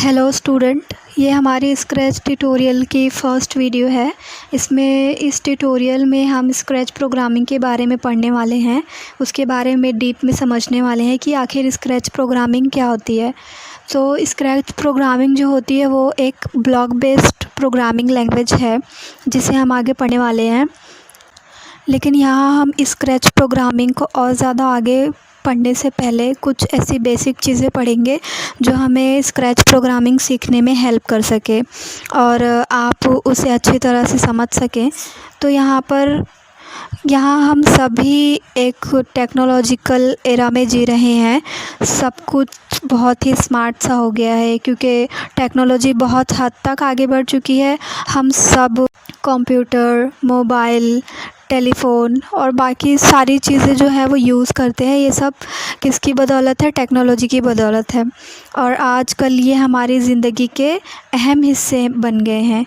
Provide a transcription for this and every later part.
Hello student, ये हमारी scratch tutorial की फ़र्स्ट वीडियो है। इस ट्यूटोरियल में हम स्क्रैच प्रोग्रामिंग के बारे में पढ़ने वाले हैं। उसके बारे में डीप में समझने वाले हैं कि आखिर स्क्रैच प्रोग्रामिंग क्या होती है। तो स्क्रैच प्रोग्रामिंग जो होती है वो एक ब्लॉक बेस्ड प्रोग्रामिंग लैंग्वेज है जिसे हम आगे पढ़ने वाले हैं। लेकिन यहाँ हम स्क्रैच प्रोग्रामिंग को और ज़्यादा आगे पढ़ने से पहले कुछ ऐसी बेसिक चीज़ें पढ़ेंगे जो हमें स्क्रैच प्रोग्रामिंग सीखने में हेल्प कर सके और आप उसे अच्छी तरह से समझ सकें। तो यहाँ हम सभी एक टेक्नोलॉजिकल एरा में जी रहे हैं। सब कुछ बहुत ही स्मार्ट सा हो गया है क्योंकि टेक्नोलॉजी बहुत हद तक आगे बढ़ चुकी है। हम सब कंप्यूटर, मोबाइल, टेलीफ़ोन और बाकी सारी चीज़ें जो है वो यूज़ करते हैं। ये सब किसकी बदौलत है? टेक्नोलॉजी की बदौलत है। और आजकल ये हमारी ज़िंदगी के अहम हिस्से बन गए हैं।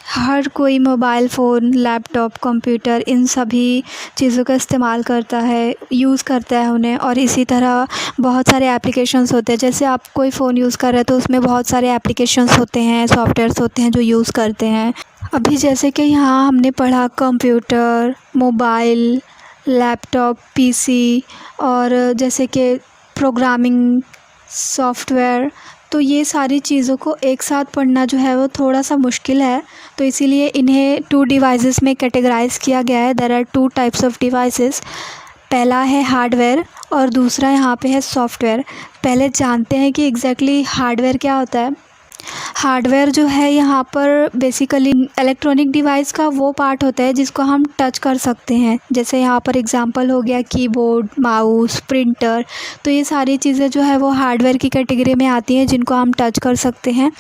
हर कोई मोबाइल फ़ोन, लैपटॉप, कंप्यूटर इन सभी चीज़ों का इस्तेमाल करता है, यूज़ करता है उन्हें। और इसी तरह बहुत सारे एप्लीकेशंस होते हैं। जैसे आप कोई फ़ोन यूज़ कर रहे हैं तो उसमें बहुत सारे एप्लीकेशंस होते हैं, सॉफ्टवेयर्स होते हैं जो यूज़ करते हैं। अभी जैसे कि यहाँ हमने पढ़ा कंप्यूटर, मोबाइल, लैपटॉप, पीसी और जैसे कि प्रोग्रामिंग सॉफ्टवेयर। तो ये सारी चीज़ों को एक साथ पढ़ना जो है वो थोड़ा सा मुश्किल है। तो इसीलिए इन्हें 2 डिवाइसेस में कैटेगराइज़ किया गया है। There are 2 types of devices. पहला है हार्डवेयर और दूसरा यहाँ पे है सॉफ्टवेयर। पहले जानते हैं कि एग्जैक्टली हार्डवेयर क्या होता है। हार्डवेयर जो है यहाँ पर बेसिकली इलेक्ट्रॉनिक डिवाइस का वो पार्ट होता है जिसको हम टच कर सकते हैं। जैसे यहाँ पर एग्जांपल हो गया कीबोर्ड, माउस, प्रिंटर। तो ये सारी चीज़ें जो है वो हार्डवेयर की कैटेगरी में आती हैं जिनको हम टच कर सकते हैं।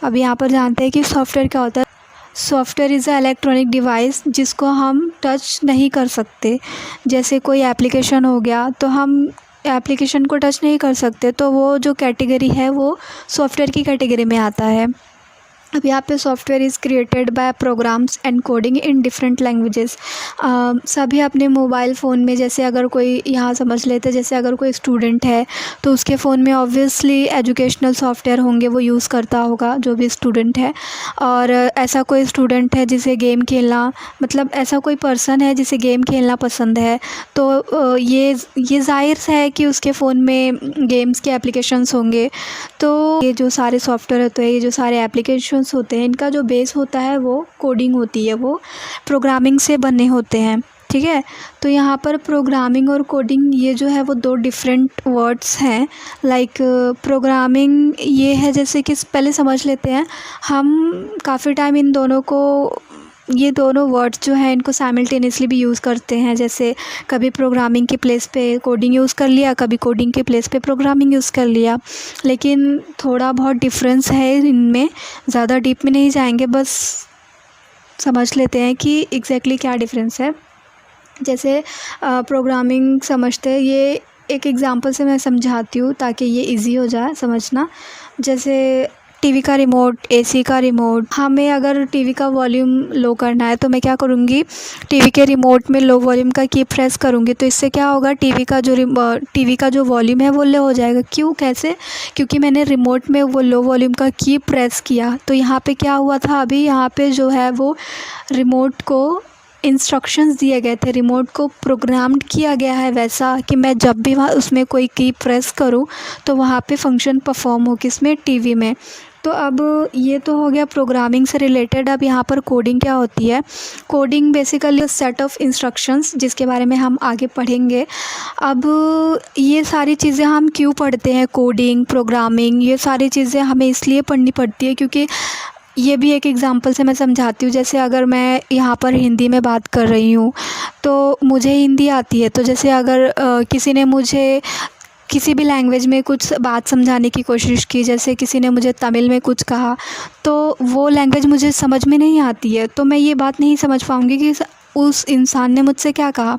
अब यहाँ पर जानते हैं कि सॉफ्टवेयर क्या होता है। Software is a electronic device जिसको हम टच नहीं कर सकते। जैसे कोई एप्लीकेशन हो गया तो हम एप्लीकेशन को टच नहीं कर सकते, तो वो जो कैटेगरी है वो सॉफ्टवेयर की कैटेगरी में आता है। अब यहाँ पे software is created by programs and coding in different languages. सभी अपने मोबाइल फ़ोन में, जैसे अगर कोई यहाँ समझ लेते हैं, जैसे अगर कोई स्टूडेंट है तो उसके फ़ोन में ऑब्वियसली एजुकेशनल सॉफ्टवेयर होंगे, वो यूज़ करता होगा जो भी स्टूडेंट है। और ऐसा कोई स्टूडेंट है जिसे गेम खेलना, मतलब ऐसा कोई पर्सन है जिसे गेम खेलना पसंद है, तो ये ज़ाहिर है कि उसके फ़ोन में गेम्स के एप्लीकेशंस होंगे। तो ये जो सारे सॉफ्टवेयर होते हैं, ये जो सारे एप्लीकेशन होते हैं, इनका जो बेस होता है वो कोडिंग होती है, वो प्रोग्रामिंग से बने होते हैं। ठीक है, तो यहाँ पर प्रोग्रामिंग और कोडिंग ये जो है वो 2 डिफरेंट वर्ड्स हैं। लाइक प्रोग्रामिंग ये है, जैसे कि पहले समझ लेते हैं हम। काफ़ी टाइम ये दोनों वर्ड्स जो हैं इनको साइमल्टेनियसली भी यूज़ करते हैं। जैसे कभी प्रोग्रामिंग के प्लेस पे कोडिंग यूज़ कर लिया, कभी कोडिंग के प्लेस पे प्रोग्रामिंग यूज़ कर लिया। लेकिन थोड़ा बहुत डिफरेंस है इनमें, ज़्यादा डीप में नहीं जाएंगे, बस समझ लेते हैं कि एग्जैक्टली क्या डिफरेंस है। जैसे प्रोग्रामिंग समझते हैं, ये एक एग्जांपल से मैं समझाती हूँ ताकि ये इजी हो जाए समझना। जैसे टीवी का रिमोट, एसी का रिमोट। हमें अगर टीवी का वॉल्यूम लो करना है तो मैं क्या करूँगी, टीवी के रिमोट में लो वॉल्यूम का की प्रेस करूँगी। तो इससे क्या होगा, टीवी का जो वॉल्यूम है वो लो हो जाएगा। क्यों, कैसे? क्योंकि मैंने रिमोट में वो लो वॉल्यूम का की प्रेस किया। तो यहाँ पे क्या हुआ था, अभी यहाँ पे जो है वो रिमोट को इंस्ट्रक्शंस दिए गए थे, रिमोट को प्रोग्राम्ड किया गया है वैसा कि मैं जब भी वहाँ उसमें कोई की प्रेस करूँ तो वहाँ पे फंक्शन परफॉर्म हो, किसमें? टीवी में। तो अब ये तो हो गया प्रोग्रामिंग से रिलेटेड। अब यहाँ पर कोडिंग क्या होती है? Coding basically set of instructions जिसके बारे में हम आगे पढ़ेंगे। अब ये सारी चीज़ें हम क्यों पढ़ते हैं? कोडिंग, प्रोग्रामिंग, ये सारी चीज़ें हमें इसलिए पढ़नी पड़ती है क्योंकि ये भी एक एग्जांपल से मैं समझाती हूँ। जैसे अगर मैं यहाँ पर हिंदी में बात कर रही हूँ तो मुझे हिंदी आती है, तो जैसे अगर किसी ने मुझे किसी भी लैंग्वेज में कुछ बात समझाने की कोशिश की, जैसे किसी ने मुझे तमिल में कुछ कहा, तो वो लैंग्वेज मुझे समझ में नहीं आती है, तो मैं ये बात नहीं समझ पाऊँगी कि उस इंसान ने मुझसे क्या कहा,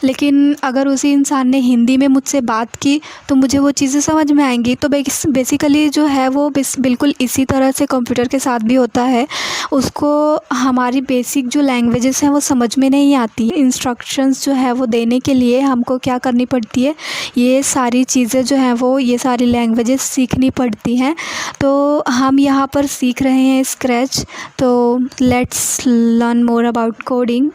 लेकिन अगर उसी इंसान ने हिंदी में मुझसे बात की तो मुझे वो चीज़ें समझ में आएंगी। तो बेसिकली जो है वो बिल्कुल इसी तरह से कंप्यूटर के साथ भी होता है। उसको हमारी बेसिक जो लैंग्वेजेस हैं वो समझ में नहीं आती। इंस्ट्रक्शंस जो है वो देने के लिए हमको क्या करनी पड़ती है, ये सारी चीज़ें जो हैं वो ये सारी लैंग्वेजेस सीखनी पड़ती हैं। तो हम यहाँ पर सीख रहे हैं स्क्रैच। तो let's learn more about coding.